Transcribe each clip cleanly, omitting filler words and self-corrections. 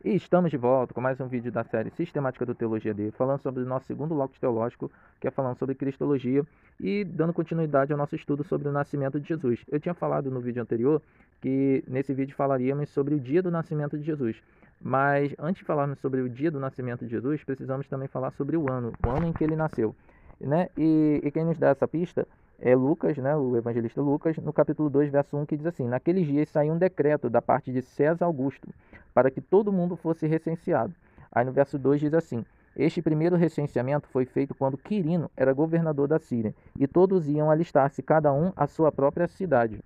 E estamos de volta com mais um vídeo da série Sistemática do Teologia D, falando sobre o nosso segundo locus teológico, que é falando sobre Cristologia, e dando continuidade ao nosso estudo sobre o nascimento de Jesus. Eu tinha falado no vídeo anterior que nesse vídeo falaríamos sobre o dia do nascimento de Jesus. Mas antes de falarmos sobre o dia do nascimento de Jesus, precisamos também falar sobre o ano em que ele nasceu. Né? E quem nos dá essa pista é Lucas, né, o evangelista Lucas, no capítulo 2, verso 1, que diz assim: Naqueles dias saiu um decreto da parte de César Augusto, para que todo mundo fosse recenseado. Aí no verso 2 diz assim: Este primeiro recenseamento foi feito quando Quirino era governador da Síria, e todos iam alistar-se, cada um à sua própria cidade.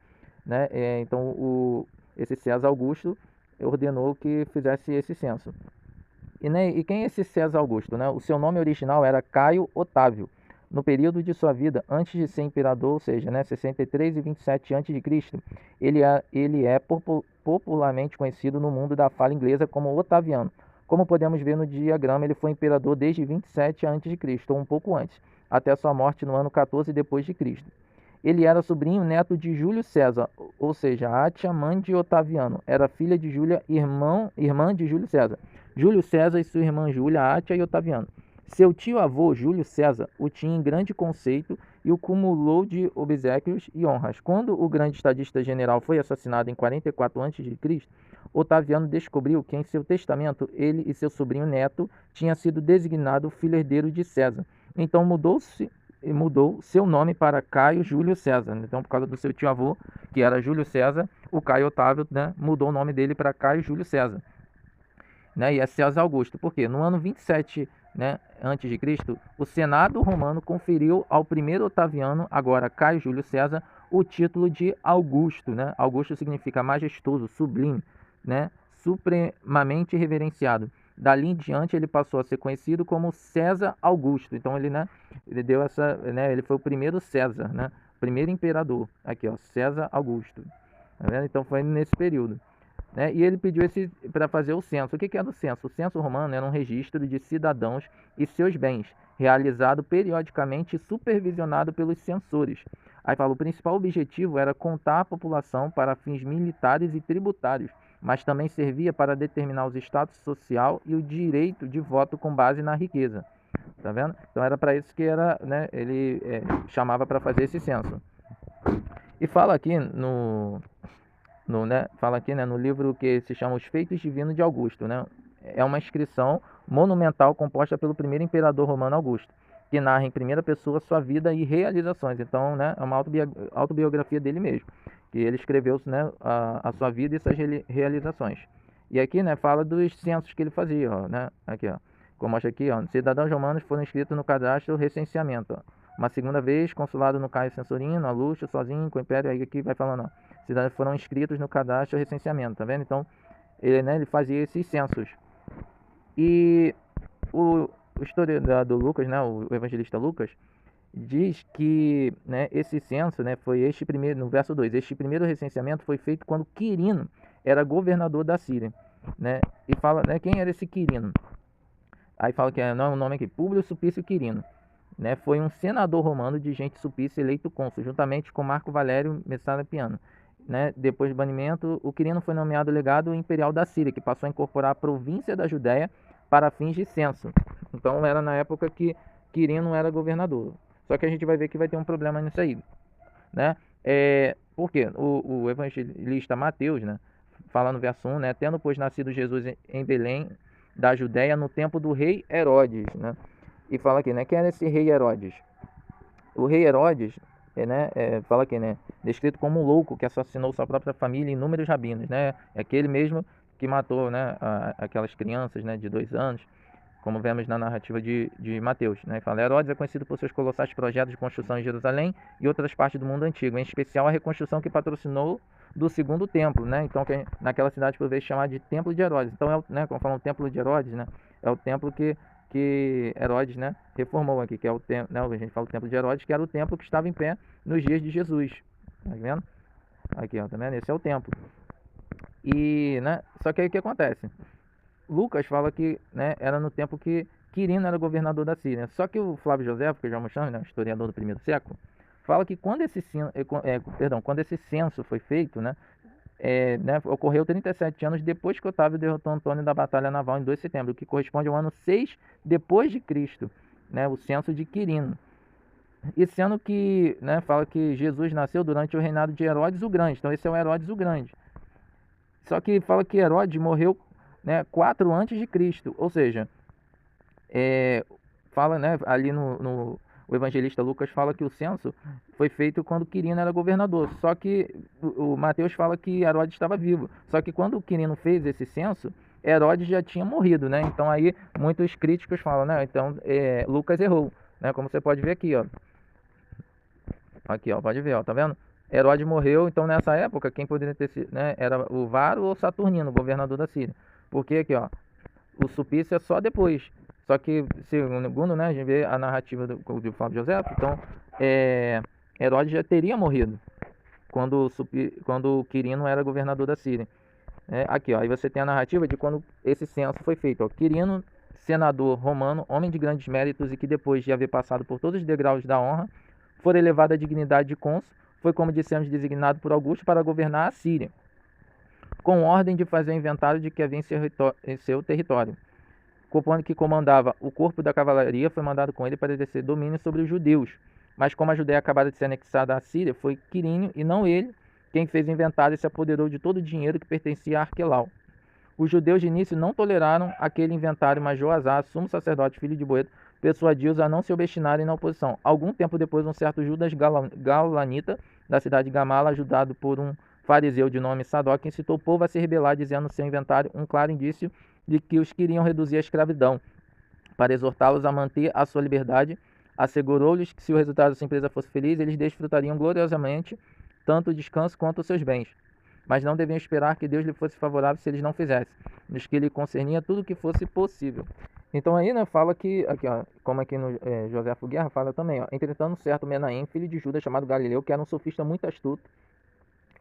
Né? Então, esse César Augusto ordenou que fizesse esse censo. E quem é esse César Augusto? Né? O seu nome original era Caio Otávio. No período de sua vida, antes de ser imperador, ou seja, 63 e 27 a.C., ele é popularmente conhecido no mundo da fala inglesa como Otaviano. Como podemos ver no diagrama, ele foi imperador desde 27 a.C., ou um pouco antes, até sua morte no ano 14 depois de Cristo. Ele era sobrinho neto de Júlio César, ou seja, Átia, mãe de Otaviano. Era filha de Júlia, irmã de Júlio César. Júlio César e sua irmã Júlia, Átia e Otaviano. Seu tio-avô, Júlio César, o tinha em grande conceito e o cumulou de obséquios e honras. Quando o grande estadista-general foi assassinado em 44 a.C., Otaviano descobriu que em seu testamento ele e seu sobrinho neto tinha sido designado filho herdeiro de César. Então mudou seu nome para Caio Júlio César. Então, por causa do seu tio-avô, que era Júlio César, o Caio Otávio, né, mudou o nome dele para Caio Júlio César. Né, e é César Augusto. Por quê? No ano 27, né, antes de Cristo, o Senado romano conferiu ao primeiro Otaviano, agora Caio Júlio César, o título de Augusto. Né? Augusto significa majestoso, sublime, né, supremamente reverenciado. Dali em diante ele passou a ser conhecido como César Augusto. Então ele deu essa, né, ele foi o primeiro César, né, primeiro imperador. Aqui, ó, César Augusto. Tá vendo? Então foi nesse período. Né? E ele pediu esse para fazer o censo. O que era o censo? O censo romano era um registro de cidadãos e seus bens, realizado periodicamente e supervisionado pelos censores. Aí fala, o principal objetivo era contar a população para fins militares e tributários, mas também servia para determinar o status social e o direito de voto com base na riqueza. Tá vendo? Então era para isso que era, né, ele chamava para fazer esse censo. E fala aqui fala aqui, né, no livro que se chama Os Feitos Divinos de Augusto, né? É uma inscrição monumental composta pelo primeiro imperador romano Augusto, que narra em primeira pessoa sua vida e realizações. Então, né, é uma autobiografia dele mesmo, que ele escreveu, né, a sua vida e suas realizações. E aqui, né, fala dos censos que ele fazia, ó, né? Aqui, ó, como mostra aqui, ó, cidadãos romanos foram inscritos no cadastro recenseamento. Ó. Uma segunda vez, consulado no Caio Censorino, Aluxo, sozinho, com o Império, aí aqui vai falando, ó, cidadãos foram inscritos no cadastro recenseamento, tá vendo? Então, ele fazia esses censos. E o historiador Lucas, né, o evangelista Lucas, diz que, né, esse censo, né, foi este primeiro, no verso 2, este primeiro recenseamento foi feito quando Quirino era governador da Síria. Né, e fala, né, quem era esse Quirino? Aí fala que não é o nome aqui, Públio Supício Quirino. Né, foi um senador romano de gente Sulpício eleito cônsul, juntamente com Marco Valério Messala-Piano. Né, depois do banimento, o Quirino foi nomeado legado imperial da Síria, que passou a incorporar a província da Judéia para fins de censo. Então era na época que Quirino era governador. Só que a gente vai ver que vai ter um problema nisso aí. Né? Por quê? O evangelista Mateus, né, fala no verso 1, né, tendo pois nascido Jesus em Belém da Judéia no tempo do rei Herodes. Né? E fala aqui, né, quem era esse rei Herodes? O rei Herodes, fala aqui, né, descrito como um louco que assassinou sua própria família e inúmeros rabinos, né, é aquele mesmo que matou, né, aquelas crianças, né, de 2 anos, como vemos na narrativa de Mateus. Né, fala, Herodes é conhecido por seus colossais projetos de construção em Jerusalém e outras partes do mundo antigo, em especial a reconstrução que patrocinou do segundo templo, né, então naquela cidade por vezes chamada de Templo de Herodes. Então, né, como falam, o Templo de Herodes, né, é o templo que Herodes, né, reformou aqui, que é o templo, né, a gente fala o templo de Herodes, que era o templo que estava em pé nos dias de Jesus. Tá vendo? Aqui, ó, tá vendo? Esse é o templo. E, né, só que aí o que acontece? Lucas fala que, né, era no tempo que Quirino era governador da Síria. Só que o Flávio Josefo, que já mostramos, né, historiador do primeiro século, fala que quando esse censo foi feito, né, né, ocorreu 37 anos depois que Otávio derrotou Antônio da Batalha Naval em 2 de setembro, que corresponde ao ano 6 depois de Cristo, né, o censo de Quirino. E sendo que, né, fala que Jesus nasceu durante o reinado de Herodes o Grande, então esse é o Herodes o Grande. Só que fala que Herodes morreu, né, 4 antes de Cristo, ou seja, fala, né, ali o evangelista Lucas fala que o censo foi feito quando Quirino era governador. Só que o Mateus fala que Herodes estava vivo. Só que quando o Quirino fez esse censo, Herodes já tinha morrido, né? Então aí muitos críticos falam, né? Então Lucas errou, né? Como você pode ver aqui, ó. Aqui, ó, pode ver, ó, tá vendo? Herodes morreu, então nessa época quem poderia ter sido, né? Era o Varo ou Saturnino, governador da Síria. Porque aqui, ó, o Sulpício é só depois. Só que, segundo, né, a gente vê a narrativa do Flávio José, então, Herodes já teria morrido quando o Quirino era governador da Síria. Aqui, ó, aí você tem a narrativa de quando esse censo foi feito. Ó, Quirino, senador romano, homem de grandes méritos e que depois de haver passado por todos os degraus da honra, for elevado à dignidade de cônsul, foi, como dissemos, designado por Augusto para governar a Síria, com ordem de fazer o inventário de que havia em seu território. Que comandava o corpo da cavalaria, foi mandado com ele para exercer domínio sobre os judeus. Mas como a Judéia acabara de ser anexada à Síria, foi Quirínio, e não ele, quem fez o inventário e se apoderou de todo o dinheiro que pertencia a Arquelau. Os judeus de início não toleraram aquele inventário, mas Joazá, sumo sacerdote, filho de Boedo, persuadiu-os a não se obstinarem na oposição. Algum tempo depois, um certo Judas Galanita, da cidade de Gamala, ajudado por um fariseu de nome Sadoc, incitou o povo a se rebelar, dizendo no seu inventário um claro indício de que os queriam reduzir à escravidão. Para exortá-los a manter a sua liberdade, assegurou-lhes que se o resultado da sua empresa fosse feliz, eles desfrutariam gloriosamente tanto o descanso quanto os seus bens. Mas não deviam esperar que Deus lhe fosse favorável se eles não fizessem, nos que lhe concernia tudo o que fosse possível. Então aí, né, fala que, aqui, ó, como aqui no Joséfo Guerra fala também, ó, entretanto, certo Menahem, filho de Judas, chamado Galileu, que era um sofista muito astuto,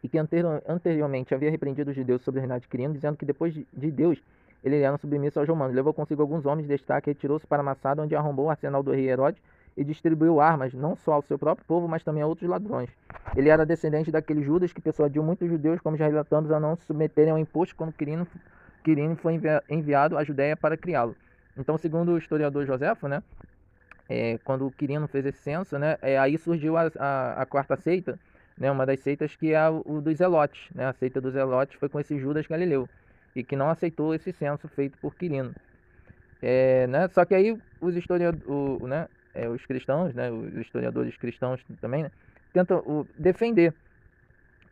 e que anteriormente havia repreendido os judeus sobre o reinado de Quirino, dizendo que depois de Deus ele era submisso aos romanos. Levou consigo alguns homens de destaque e retirou-se para Massada, onde arrombou o arsenal do rei Herodes e distribuiu armas, não só ao seu próprio povo, mas também a outros ladrões. Ele era descendente daquele Judas que persuadiu muitos judeus, como já relatamos, a não se submeterem ao imposto quando Quirino foi enviado à Judéia para criá-lo. Então, segundo o historiador Joséfo, né, quando Quirino fez esse censo, né, aí surgiu a quarta seita, né, uma das seitas que é o dos Zelotes, né, a seita dos Zelotes foi com esse Judas Galileu, e que não aceitou esse censo feito por Quirino. Né, só que aí os historiadores, né, os cristãos, né, os historiadores cristãos também, né, tentam defender,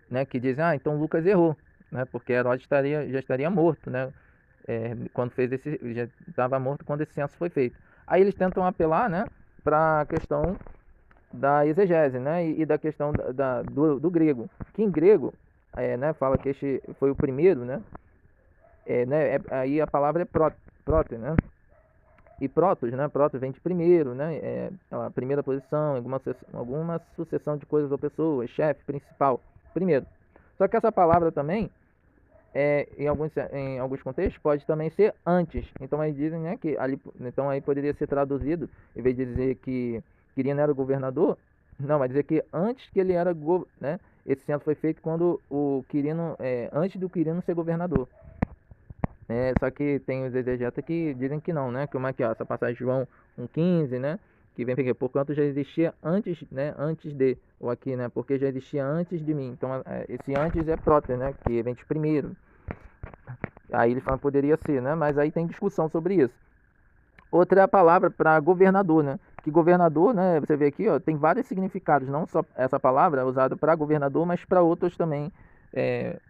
né, que dizem, então Lucas errou, né, porque Herodes já estaria morto, né, quando fez já estava morto quando esse censo foi feito. Aí eles tentam apelar, né, para a questão da exegese, né, e da questão do grego, que em grego, né, fala que este foi o primeiro, né, aí a palavra é próter, né, e protos, né, protos vem de primeiro, né, a primeira posição, alguma sucessão de coisas ou pessoas, chefe, principal, primeiro. Só que essa palavra também, em alguns contextos, pode também ser antes. Então aí dizem, né, que ali, então aí poderia ser traduzido, em vez de dizer que Quirino era o governador, não, vai dizer que antes que ele era, né, esse censo foi feito quando o Quirino, antes do Quirino ser governador. Só que tem os exegetas que dizem que não, né, como é que, ó, essa passagem de João 1,15, né, que vem porque porquanto já existia antes, né, antes de, ou aqui, né, porque já existia antes de mim. Então esse antes é próter, né, que vem de primeiro. Aí ele fala que poderia ser, né, mas aí tem discussão sobre isso. Outra é a palavra para governador, né, que governador, né, você vê aqui, ó, tem vários significados, não só essa palavra é usada para governador, mas para outros também,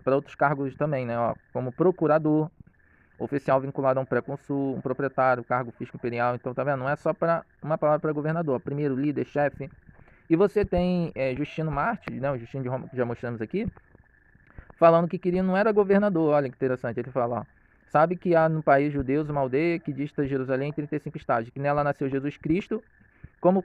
para outros cargos também, né, ó, como procurador, oficial vinculado a um pré-consul, um proprietário, cargo fisco imperial. Então, tá vendo? Não é só para uma palavra para governador, primeiro líder, chefe. E você tem Justino Mártir, né, o Justino de Roma, que já mostramos aqui, falando que Quirino não era governador. Olha que interessante, ele fala, ó, sabe que há no país judeus uma aldeia que dista de Jerusalém 35 estádios, que nela nasceu Jesus Cristo, como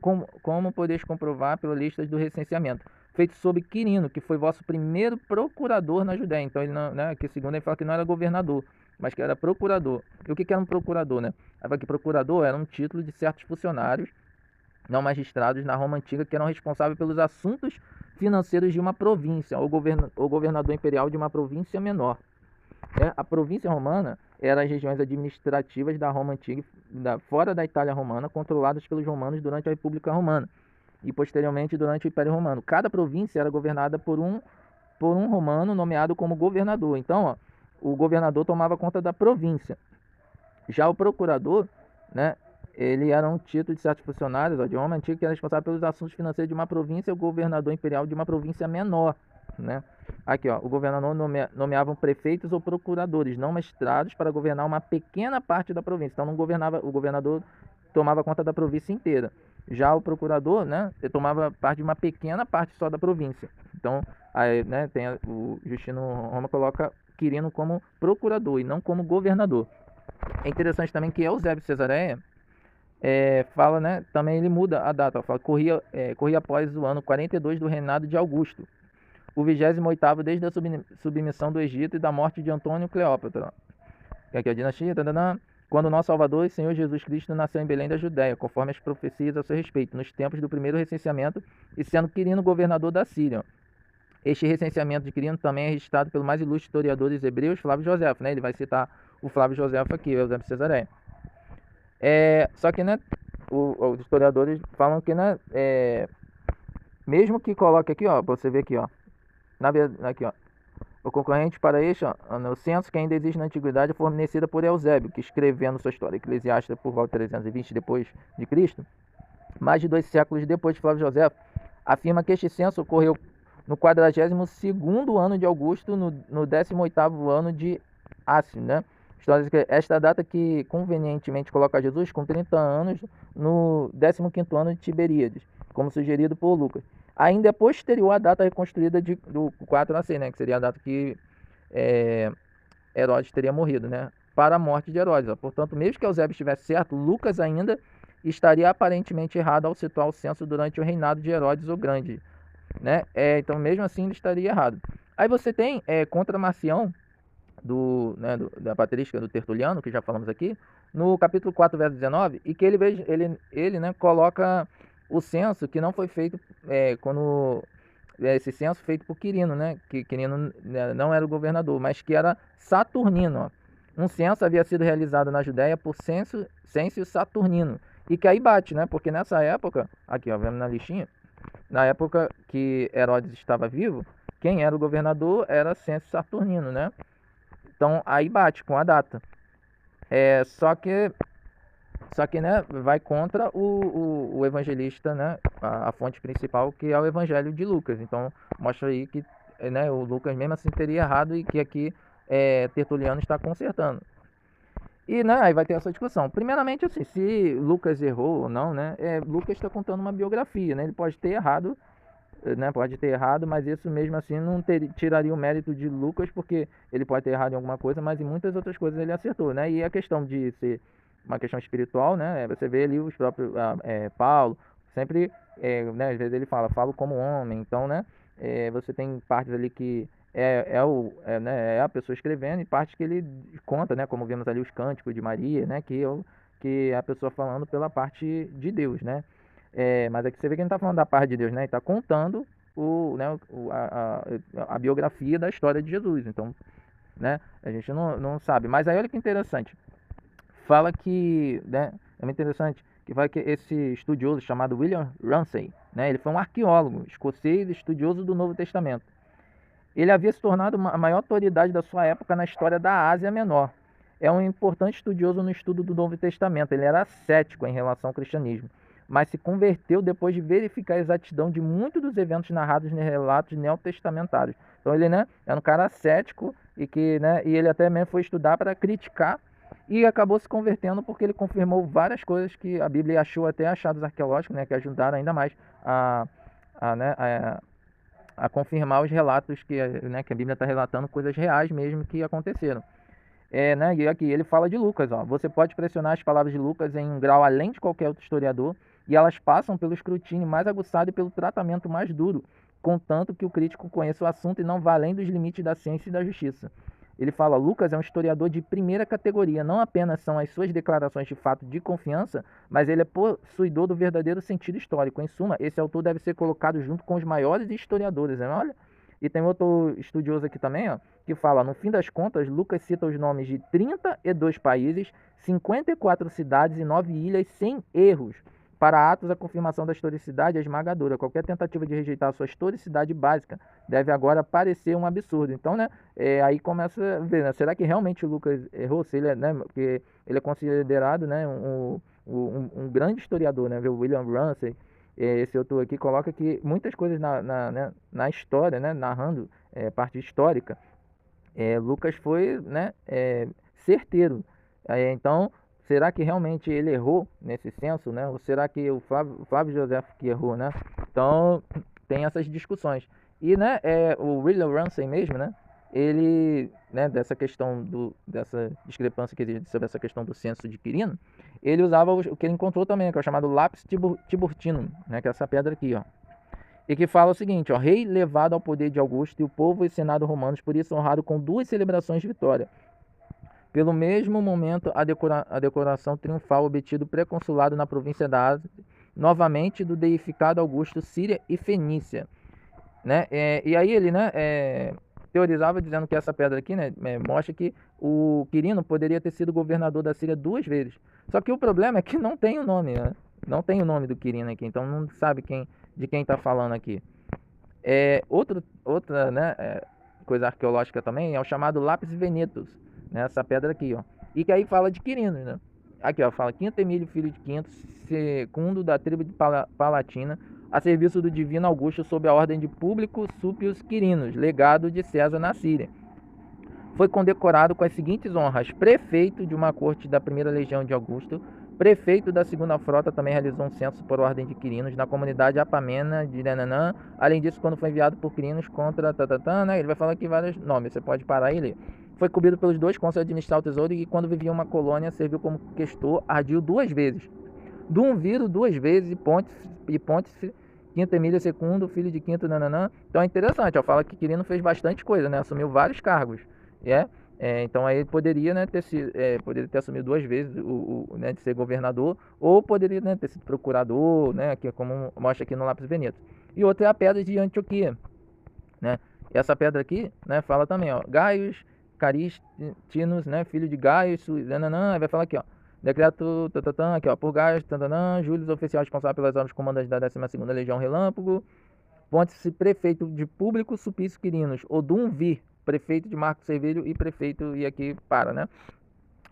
podeis comprovar pela lista do recenseamento, feito sob Quirino, que foi vosso primeiro procurador na Judéia. Então, ele não, né, que segundo ele fala que não era governador, mas que era procurador. E o que era um procurador, né? Que procurador era um título de certos funcionários não magistrados na Roma Antiga, que eram responsáveis pelos assuntos financeiros de uma província, ou governador imperial de uma província menor. A província romana eram as regiões administrativas da Roma Antiga, fora da Itália Romana, controladas pelos romanos durante a República Romana e posteriormente durante o Império Romano. Cada província era governada por um romano nomeado como governador. Então, ó, o governador tomava conta da província. Já o procurador, né, ele era um título de certos funcionários de Roma Antiga que era responsável pelos assuntos financeiros de uma província, o governador imperial de uma província menor, né? Aqui, ó, o governador nomeava prefeitos ou procuradores, não magistrados, para governar uma pequena parte da província. Então, não governava, o governador tomava conta da província inteira. Já o procurador, né, ele tomava parte de uma pequena parte só da província. Então, aí, né, o Justino Roma coloca Quirino como procurador e não como governador. É interessante também que Eusébio de Cesareia fala, né, também ele muda a data, fala, corria após o ano 42 do reinado de Augusto, o 28º desde a submissão do Egito e da morte de Antônio Cleópatra. Aqui a dinastia, quando o nosso Salvador e Senhor Jesus Cristo nasceu em Belém da Judéia, conforme as profecias a seu respeito, nos tempos do primeiro recenseamento, e sendo Quirino governador da Síria. Este recenseamento de Quirino também é registrado pelo mais ilustre historiador dos hebreus, Flávio Josefo, né? Ele vai citar o Flávio Josefo aqui, o Eusébio de Cesareia. Só que, né, os historiadores falam que, né, mesmo que coloque aqui, ó, você ver aqui, ó, aqui, ó, o concorrente para este, ó, no censo que ainda existe na antiguidade, é fornecida por Eusébio, que escrevendo sua história eclesiástica por volta de 320 depois de Cristo, mais de 2 séculos depois de Flávio Josefo, afirma que este censo ocorreu no 42º ano de Augusto, no 18º ano de Ácio, né? Esta data que convenientemente coloca Jesus com 30 anos no 15º ano de Tiberíades, como sugerido por Lucas. Ainda é posterior à data reconstruída do 4 AC, né? Que seria a data que Herodes teria morrido, né? Para a morte de Herodes. Portanto, mesmo que Eusébio estivesse certo, Lucas ainda estaria aparentemente errado ao situar o censo durante o reinado de Herodes o Grande, né? Então, mesmo assim, ele estaria errado. Aí você tem contra Marcião, da patrística do Tertuliano, que já falamos aqui, no capítulo 4, verso 19, e que ele né, coloca o censo que não foi feito quando esse censo feito por Quirino, né? Que Quirino não era o governador, mas que era Saturnino. Ó. Um censo havia sido realizado na Judéia por Cêncio Saturnino. E que aí bate, né? Porque nessa época, aqui ó, vemos na listinha, na época que Herodes estava vivo, quem era o governador era Cêncio Saturnino, né? Então aí bate com a data. Só que né, vai contra o evangelista, né, a fonte principal, que é o Evangelho de Lucas. Então mostra aí que, né, o Lucas mesmo assim teria errado e que aqui Tertuliano está consertando. E, né, aí vai ter essa discussão. Primeiramente, assim, se Lucas errou ou não, né? Lucas está contando uma biografia, né? Ele pode ter errado, né? Pode ter errado, mas isso mesmo assim não tiraria o mérito de Lucas, porque ele pode ter errado em alguma coisa, mas em muitas outras coisas ele acertou, né? E a questão de ser uma questão espiritual, né? Você vê ali os próprios Paulo, sempre, né? Às vezes ele falo como homem, então, né? Você tem partes ali que né, é a pessoa escrevendo e partes que ele conta, né, como vemos ali os cânticos de Maria, né, que é a pessoa falando pela parte de Deus, né. Mas aqui você vê que ele não está falando da parte de Deus, né, ele está contando a biografia da história de Jesus. Então, né, a gente não sabe. Mas aí olha que interessante, fala que, né, é muito interessante, que fala que esse estudioso chamado William Ramsay, né, ele foi um arqueólogo escocês, estudioso do Novo Testamento. Ele havia se tornado a maior autoridade da sua época na história da Ásia Menor. É um importante estudioso no estudo do Novo Testamento. Ele era cético em relação ao cristianismo, mas se converteu depois de verificar a exatidão de muitos dos eventos narrados nos relatos neotestamentários. Então ele, né, era um cara cético e ele até mesmo foi estudar para criticar e acabou se convertendo porque ele confirmou várias coisas que a Bíblia achou, até achados arqueológicos, né, que ajudaram ainda mais a confirmar os relatos que a Bíblia está relatando, coisas reais mesmo que aconteceram. Né, e aqui ele fala de Lucas. Ó, você pode pressionar as palavras de Lucas em um grau além de qualquer outro historiador, e elas passam pelo escrutínio mais aguçado e pelo tratamento mais duro, contanto que o crítico conheça o assunto e não vá além dos limites da ciência e da justiça. Ele fala: Lucas é um historiador de primeira categoria, não apenas são as suas declarações de fato de confiança, mas ele é possuidor do verdadeiro sentido histórico. Em suma, esse autor deve ser colocado junto com os maiores historiadores, né? Olha. E tem outro estudioso aqui também, ó, que fala: no fim das contas, Lucas cita os nomes de 32 países, 54 cidades e 9 ilhas sem erros. Para Atos, a confirmação da historicidade é esmagadora. Qualquer tentativa de rejeitar a sua historicidade básica deve agora parecer um absurdo. Então, né, aí começa a ver, né, será que realmente o Lucas errou? Se ele é, né, porque ele é considerado, né, um grande historiador, né, o William Ramsay, esse autor aqui coloca que muitas coisas né, na história, né, narrando parte histórica, Lucas foi, né, certeiro. Então, será que realmente ele errou nesse senso, né? Ou será que o Flávio José que errou, né? Então, tem essas discussões. E, né, o William Ramsay mesmo, né? Ele, né, dessa questão dessa discrepância que existe sobre essa questão do censo de Quirino, ele usava o que ele encontrou também, que é o chamado lápis tiburtino, né? Que é essa pedra aqui, ó. E que fala o seguinte, ó: rei levado ao poder de Augusto, e o povo e senado romanos, por isso honrado com 2 celebrações de vitória. Pelo mesmo momento, a decoração triunfal obtido preconsulado na província da Ásia, novamente do deificado Augusto, Síria e Fenícia, né? E aí ele, né, teorizava dizendo que essa pedra aqui, né, mostra que o Quirino poderia ter sido governador da Síria 2 vezes. Só que o problema é que não tem o nome, né? Não tem o nome do Quirino aqui, então não sabe de quem está falando aqui. Outra, né, coisa arqueológica também é o chamado Lapis Venetus, né, essa pedra aqui, ó. E que aí fala de Quirino, né? Aqui, ó, fala: Quinto Emílio, filho de Quinto, segundo da tribo de Palatina, a serviço do divino Augusto, sob a ordem de Público Súpios Quirinos, legado de César na Síria. Foi condecorado com as seguintes honras: prefeito de uma corte da primeira legião de Augusto, prefeito da segunda frota, também realizou um censo por ordem de Quirinos na comunidade Apamena de Nananã. Além disso, quando foi enviado por Quirinos contra né, ele vai falar aqui vários nomes, você pode parar e ler. Foi cobrido pelos 2 cônsules a administrar o tesouro, e quando vivia uma colônia serviu como questor, ardil 2 vezes. Dumviro 2 vezes, e Pontes Quinto Emílio II, filho de Quinto Nananã. Então é interessante, ó, fala que Quirino fez bastante coisa, né, assumiu vários cargos. Então aí ele poderia, né, poderia ter assumido 2 vezes né, de ser governador, ou poderia, né, ter sido procurador, né, que é como mostra aqui no Lápis Veneto. E outra é a pedra de Antioquia, né? E essa pedra aqui, né, fala também, ó: Gaius Caristinos, né, filho de Gaius, nananã, vai falar aqui, ó: decreto, aqui, ó, por Gaius, Júlio, oficial responsável pelas obras comandantes da 12ª Legião Relâmpago, Ponte-se prefeito de Público Sulpício Quirinos, Odumvir, prefeito de Marco Servilho e prefeito, e aqui para, né?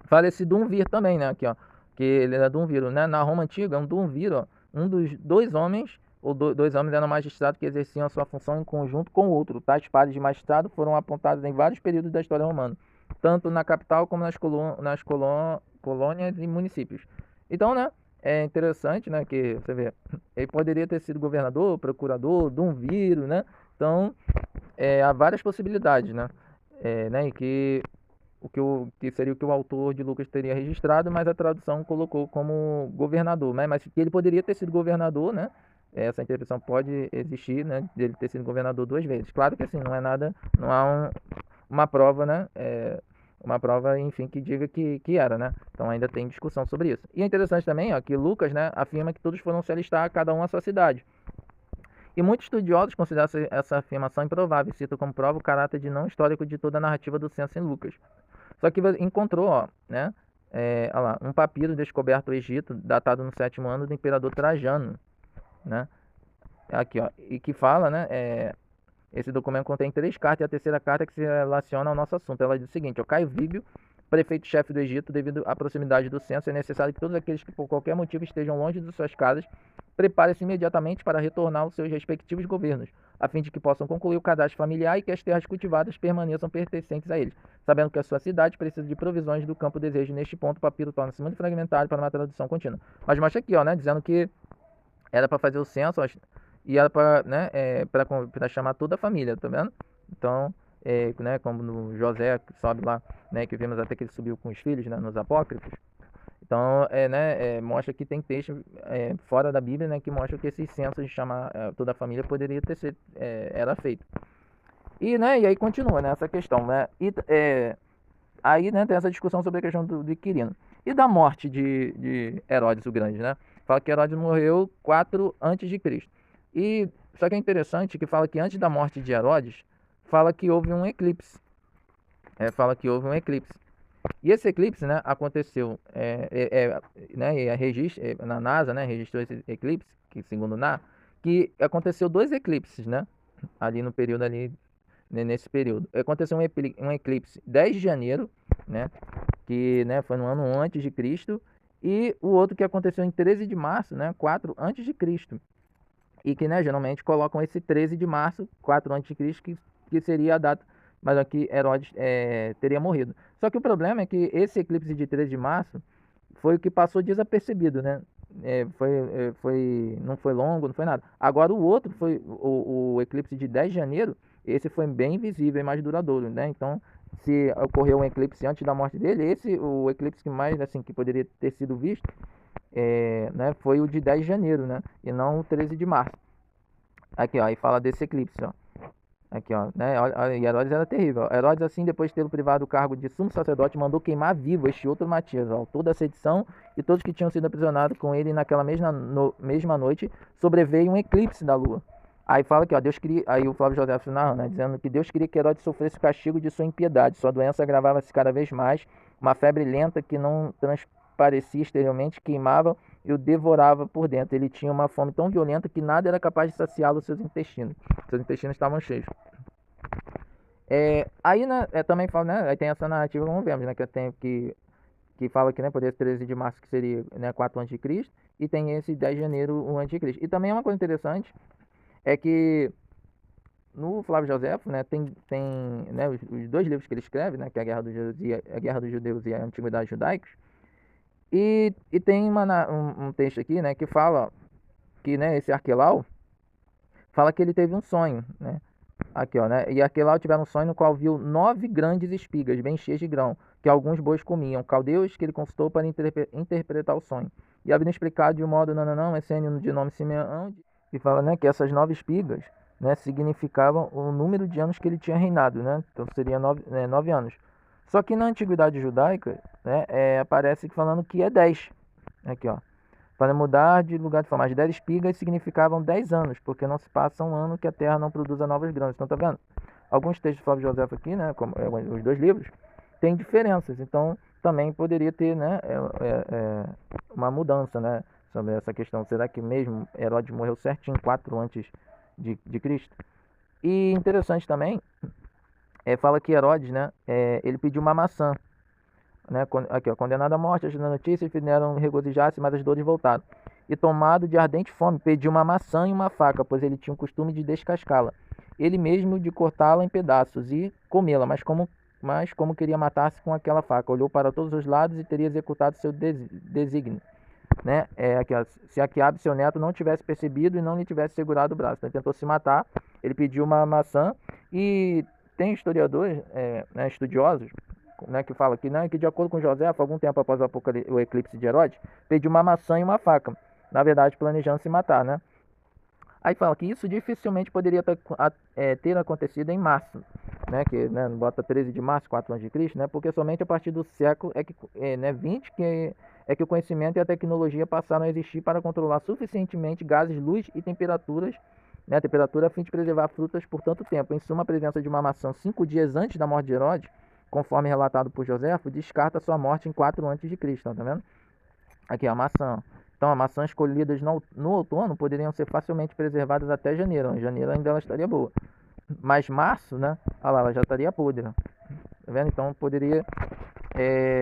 Fala esse Dumvir também, né, aqui, ó, que ele era Dumviro, né? Na Roma Antiga, um Dumvir, ó, um dos 2 homens, ou 2 homens eram magistrados que exerciam a sua função em conjunto com o outro. Tais pares de magistrado foram apontados em vários períodos da história romana, tanto na capital como nas colônias e municípios. Então, né, é interessante, né, que você vê, ele poderia ter sido governador, procurador, Dumviro, né? Então, há várias possibilidades, né? Né, e que seria o que o autor de Lucas teria registrado, mas a tradução colocou como governador, né? Mas que ele poderia ter sido governador, né? Essa interpretação pode existir, né? De ele ter sido governador 2 vezes. Claro que assim, não é nada, não há uma prova, né? Uma prova, enfim, que diga que era, né? Então ainda tem discussão sobre isso. E é interessante também, ó, que Lucas, né, afirma que todos foram se alistar, cada um à sua cidade. E muitos estudiosos consideram essa afirmação improvável e citam como prova o caráter de não histórico de toda a narrativa do censo em Lucas. Só que encontrou, ó, né, olha lá, um papiro descoberto no Egito, datado no 7º ano do imperador Trajano, né? Aqui, ó, e que fala, né, esse documento contém 3 cartas, e a terceira carta que se relaciona ao nosso assunto. Ela diz o seguinte: ó: Caio Víbio, prefeito-chefe do Egito, devido à proximidade do censo, é necessário que todos aqueles que por qualquer motivo estejam longe de suas casas preparem-se imediatamente para retornar aos seus respectivos governos, a fim de que possam concluir o cadastro familiar e que as terras cultivadas permaneçam pertencentes a eles, sabendo que a sua cidade precisa de provisões do campo desejo. Neste ponto, o papiro torna-se muito fragmentário para uma tradução contínua. Mas mostra aqui, ó, né, dizendo que era para fazer o censo, ó, e era para, né, para chamar toda a família, tá vendo? Então, né, como no José, que sobe lá, né, que vimos até que ele subiu com os filhos, né, nos apócrifos. Então, né, mostra que tem texto fora da Bíblia, né, que mostra que esse censo de chamar toda a família poderia ter sido, era feito. E, né, e aí continua, né, essa questão, né, e aí, né, tem essa discussão sobre a questão de Quirino. E da morte de Herodes o Grande, né? Fala que Herodes morreu 4 antes de Cristo. E só que é interessante que fala que antes da morte de Herodes, fala que houve um eclipse. Fala que houve um eclipse. E esse eclipse, né, aconteceu, né, na NASA, né, registrou esse eclipse, que segundo a que aconteceu 2 eclipses, né, ali no período ali, nesse período. Aconteceu um eclipse 10 de janeiro, né, que, né, foi no ano antes de Cristo, e o outro que aconteceu em 13 de março, né, 4 antes de Cristo. E que, né, geralmente colocam esse 13 de março, 4 antes de Cristo, que seria a data, mas aqui Herodes teria morrido. Só que o problema é que esse eclipse de 13 de março foi o que passou desapercebido, né? Não foi longo, não foi nada. Agora o outro foi o eclipse de 10 de janeiro, esse foi bem visível e mais duradouro, né? Então, se ocorreu um eclipse antes da morte dele, o eclipse que mais, assim, que poderia ter sido visto, né, foi o de 10 de janeiro, né? E não o 13 de março. Aqui, ó, e fala desse eclipse, ó. Aqui, ó, né? E Herodes era terrível. Herodes, assim, depois de tê-lo privado do cargo de sumo sacerdote, mandou queimar vivo este outro Matias, ó, toda a sedição e todos que tinham sido aprisionados com ele naquela mesma noite, sobreveio um eclipse da lua. Aí fala que, ó, Deus queria, aí o Flávio José narra, né, dizendo que Deus queria que Herodes sofresse o castigo de sua impiedade. Sua doença agravava-se cada vez mais, uma febre lenta que não transparecia exteriormente, queimava e o devorava por dentro. Ele tinha uma fome tão violenta que nada era capaz de saciá-lo seus intestinos. Seus intestinos estavam cheios. Aí, né, também fala, né, aí tem essa narrativa, como vemos, né, que fala que, né, poderia ser 13 de março, que seria, né, 4 a.C., e tem esse 10 de janeiro, o a.C. E também é uma coisa interessante, é que no Flávio Joséfo, né, tem né, os 2 livros que ele escreve, né, que é a Guerra dos Judeus e a Antiguidade Judaicos, e tem um texto aqui, né, que fala que, né, esse Arquelau fala que ele teve um sonho, né, aqui, ó, né? E Arquelau tiveram um sonho no qual viu 9 grandes espigas, bem cheias de grão, que alguns bois comiam. Caldeus que ele consultou para interpretar o sonho. E havendo explicado de um modo não, essênio de nome Simeão, e fala, né, que essas 9 espigas, né, significavam o número de anos que ele tinha reinado, né? Então seria 9 anos. Só que na antiguidade judaica, né, aparece falando que é 10. Aqui, ó. Para mudar de lugar de forma. As 10 espigas significavam 10 anos, porque não se passa um ano que a terra não produza novos grãos. Então, tá vendo? Alguns textos de Flávio José aqui, né, como os 2 livros, têm diferenças. Então, também poderia ter, né, uma mudança, né, sobre essa questão. Será que mesmo Herodes morreu certinho 4 antes de Cristo? E interessante também, fala que Herodes, né, ele pediu uma maçã. Né, aqui, ó, condenado à morte, as notícias fizeram regozijar-se, mas as dores voltaram. E tomado de ardente fome, pediu uma maçã e uma faca, pois ele tinha o costume de descascá-la. Ele mesmo de cortá-la em pedaços e comê-la, mas como queria matar-se com aquela faca, olhou para todos os lados e teria executado seu desígnio. Né? Aqui, ó, se Aquiabe, seu neto, não tivesse percebido e não lhe tivesse segurado o braço. Então, ele tentou se matar, ele pediu uma maçã, e tem historiadores, né, estudiosos, né, que fala que, né, que de acordo com José, algum tempo após o eclipse de Herodes, pediu uma maçã e uma faca, na verdade planejando se matar, né? Aí fala que isso dificilmente poderia ter acontecido em março, né, que, né, bota 13 de março, 4 a.C., né, porque somente a partir do século né, 20 que o conhecimento e a tecnologia passaram a existir para controlar suficientemente gases, luz e temperaturas, né, temperatura a fim de preservar frutas por tanto tempo. Em suma, a presença de uma maçã 5 dias antes da morte de Herodes, conforme relatado por Joséfo, descarta sua morte em 4 a.C., tá vendo? Aqui, a maçã. Então, as maçãs colhidas no outono poderiam ser facilmente preservadas até janeiro. Em janeiro ainda ela estaria boa. Mas março, né? Olha lá, ela já estaria podre. Tá vendo? Então, poderia,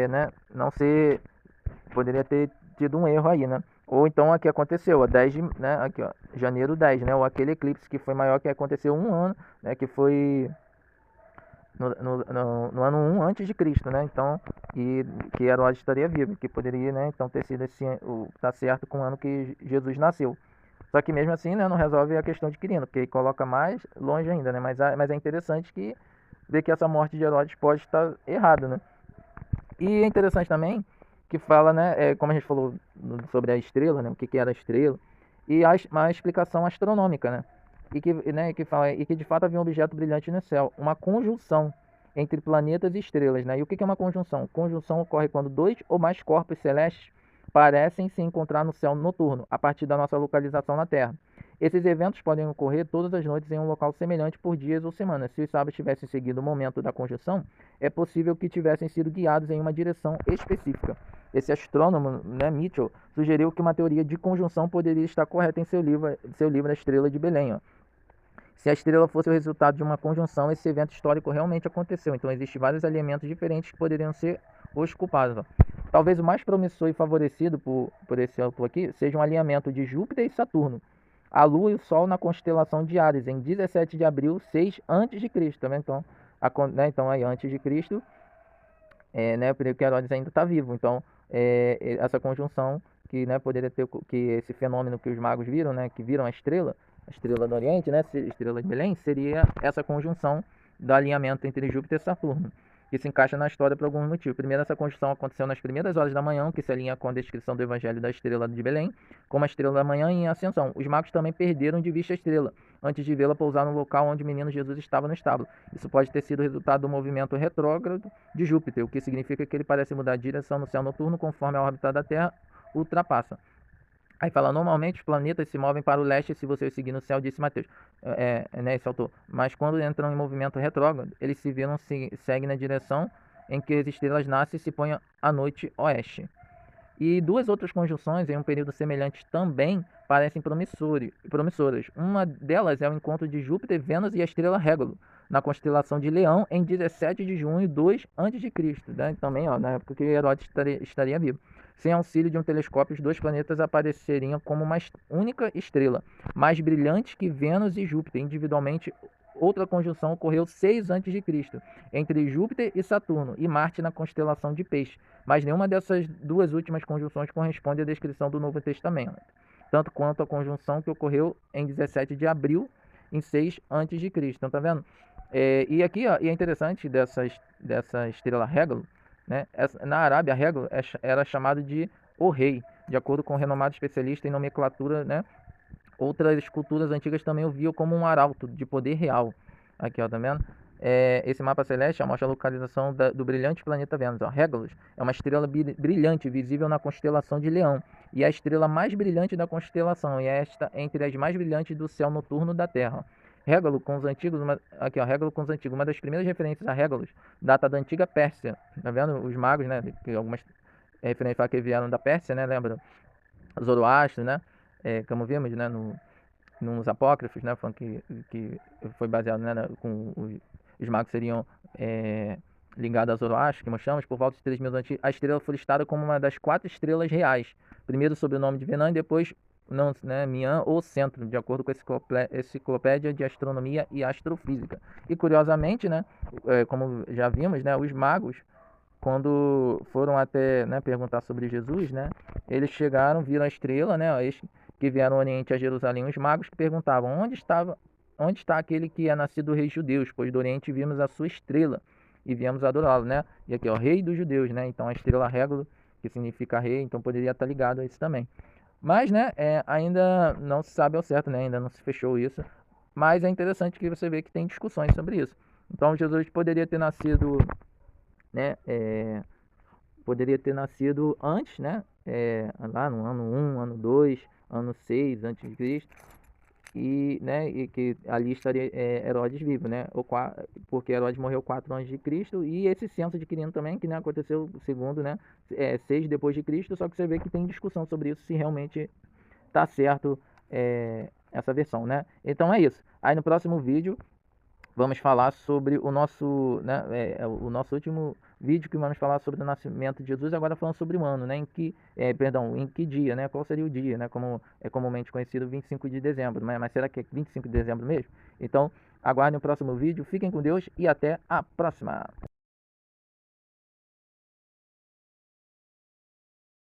né, não ser... Poderia ter tido um erro aí, né? Ou então aqui aconteceu, ó, 10 de, né, aqui, ó, janeiro 10, né? Ou aquele eclipse que foi maior, que aconteceu um ano, né? Que foi... No ano 1 antes de Cristo, né? Então, que Herodes estaria vivo, que poderia, né, então ter sido tá certo com o ano que Jesus nasceu. Só que mesmo assim, né, não resolve a questão de Quirino, porque coloca mais longe ainda, né? Mas é interessante que ver que essa morte de Herodes pode estar errada, né? E é interessante também que fala, né, como a gente falou sobre a estrela, né, o que era a estrela, e uma explicação astronômica, né? E que de fato havia um objeto brilhante no céu, uma conjunção. entre planetas e estrelas, né? E o que é uma conjunção? Conjunção ocorre quando dois ou mais corpos celestes parecem se encontrar no céu noturno, a partir da nossa localização na Terra. Esses eventos podem ocorrer todas as noites em um local semelhante por dias ou semanas. Se os sábios tivessem seguido o momento da conjunção, é possível que tivessem sido guiados em uma direção específica. Esse astrônomo, né, Mitchell, sugeriu que uma teoria de conjunção poderia estar correta em seu livro A Estrela de Belém. Ó. Se a estrela fosse o resultado de uma conjunção, esse evento histórico realmente aconteceu. Então, existem vários elementos diferentes que poderiam ser os culpados. Ó. Talvez o mais promissor e favorecido por esse autor aqui seja um alinhamento de Júpiter e Saturno, a Lua e o Sol na constelação de Áries, em 17 de abril, 6 a.C. Tá vendo? Então, então aí antes de Cristo, né, porque Herodes ainda está vivo. Então, essa conjunção que, né, poderia ter, que esse fenômeno que os magos viram, né, que viram a estrela do Oriente, né, estrela de Belém, seria essa conjunção do alinhamento entre Júpiter e Saturno, que se encaixa na história por algum motivo. Primeiro, essa conjunção aconteceu nas primeiras horas da manhã, que se alinha com a descrição do Evangelho da estrela de Belém, como a estrela da manhã em ascensão. Os magos também perderam de vista a estrela, antes de vê-la pousar no local onde o menino Jesus estava no estábulo. Isso pode ter sido resultado do movimento retrógrado de Júpiter, o que significa que ele parece mudar de direção no céu noturno conforme a órbita da Terra ultrapassa. Aí fala, normalmente os planetas se movem para o leste se você seguir no céu, disse Mateus, né, esse autor. Mas quando entram em movimento retrógrado, eles seguem na direção em que as estrelas nascem e se põem à noite oeste. E duas outras conjunções em um período semelhante também parecem promissoras. Uma delas é o encontro de Júpiter, Vênus e a estrela Régulo, na constelação de Leão, em 17 de junho, 2 a.C., né? Também, ó, na época que Herodes estaria vivo. Sem auxílio de um telescópio, os dois planetas apareceriam como uma única estrela, mais brilhante que Vênus e Júpiter. Individualmente, outra conjunção ocorreu 6 a.C., entre Júpiter e Saturno, e Marte na constelação de Peixe. Mas nenhuma dessas duas últimas conjunções corresponde à descrição do Novo Testamento, tanto quanto a conjunção que ocorreu em 17 de abril, em 6 a.C. Então, tá vendo? E aqui, ó, e é interessante dessa estrela Régulo, né? Na Arábia, Régulo era chamado de o rei, de acordo com um renomado especialista em nomenclatura, né? Outras culturas antigas também o viam como um arauto de poder real. Aqui, ó, tá vendo? Esse mapa celeste mostra a localização do brilhante planeta Vênus. Ó. Regulus é uma estrela brilhante, visível na constelação de Leão, e é a estrela mais brilhante da constelação, e é esta entre as mais brilhantes do céu noturno da Terra. Régulo com os antigos, Régulo com os antigos, uma das primeiras referências a Régulus data da antiga Pérsia. Tá vendo? Os magos, né? Que algumas referências que vieram da Pérsia, né? Lembra? Zoroastro, né? Como vimos, né? Nos apócrifos, né? Falando que foi baseado, né? Com os magos seriam ligados a Zoroastro, que mostramos, por volta de 3.000 antes. A estrela foi listada como uma das 4 estrelas reais. Primeiro sob o nome de Venan e depois não, né, Mian ou Centro, de acordo com a Enciclopédia de Astronomia e Astrofísica. E curiosamente, né, como já vimos, né, os magos, quando foram até, né, perguntar sobre Jesus, né, eles chegaram, viram a estrela, né, que vieram do Oriente a Jerusalém, os magos que perguntavam onde está aquele que é nascido do rei judeus, pois do Oriente vimos a sua estrela e viemos adorá-lo, né? E aqui, ó, rei dos judeus, né? Então a estrela Régulo, que significa rei, então poderia estar ligado a isso também. Mas, né, ainda não se sabe ao certo, né? Ainda não se fechou isso. Mas é interessante que você vê que tem discussões sobre isso. Então Jesus poderia ter nascido, né? Poderia ter nascido antes, né? Lá no ano 1, ano 2, ano 6 antes de Cristo. E, né, e que ali estaria Herodes vivo, né? Porque Herodes morreu 4 antes de Cristo, e esse censo de Quirino também, que, né, aconteceu segundo, né, 6 depois de Cristo, só que você vê que tem discussão sobre isso, se realmente está certo essa versão, né? Então é isso. Aí no próximo vídeo vamos falar sobre o nosso, né, o nosso último vídeo, que vamos falar sobre o nascimento de Jesus, agora falando sobre o ano, né, em que dia, né, qual seria o dia, né, como é comumente conhecido, 25 de dezembro, mas será que é 25 de dezembro mesmo? Então, aguardem o próximo vídeo, fiquem com Deus e até a próxima!